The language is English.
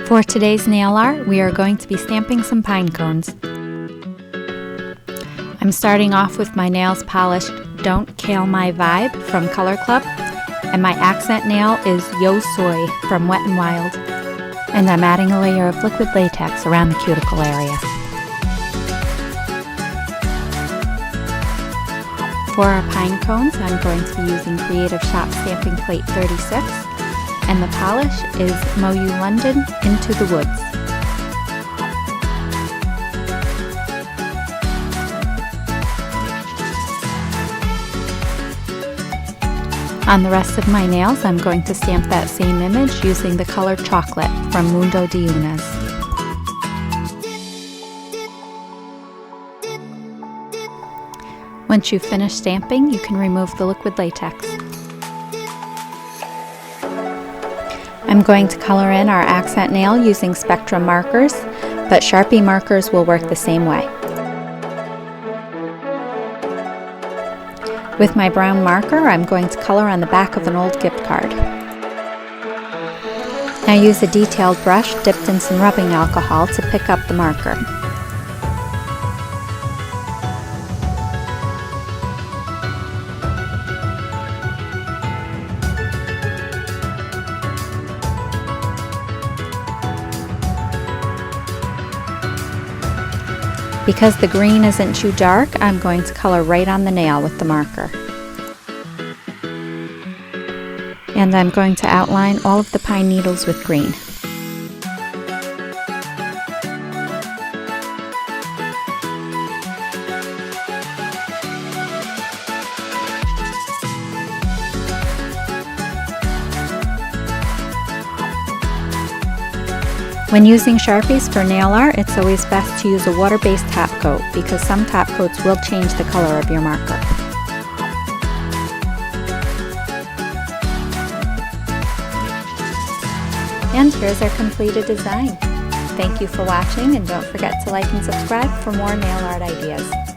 For today's nail art, we are going to be stamping some pine cones. I'm starting off with my nails polished Don't Kale My Vibe from Color Club, and my accent nail is Yo Soy from Wet n Wild, and I'm adding a layer of liquid latex around the cuticle area. For our pine cones, I'm going to be using Creative Shop Stamping Plate 36, and the polish is MoYou London Into the Woods. On the rest of my nails, I'm going to stamp that same image using the color Chocolate from Mundo. Once you've finished stamping, you can remove the liquid latex. I'm going to color in our accent nail using Spectrum markers, but Sharpie markers will work the same way. With my brown marker, I'm going to color on the back of an old gift card. Now use a detailed brush dipped in some rubbing alcohol to pick up the marker. Because the green isn't too dark, I'm going to color right on the nail with the marker. And I'm going to outline all of the pine needles with green. When using Sharpies for nail art, it's always best to use a water-based top coat because some top coats will change the color of your marker. And here's our completed design. Thank you for watching, and don't forget to like and subscribe for more nail art ideas.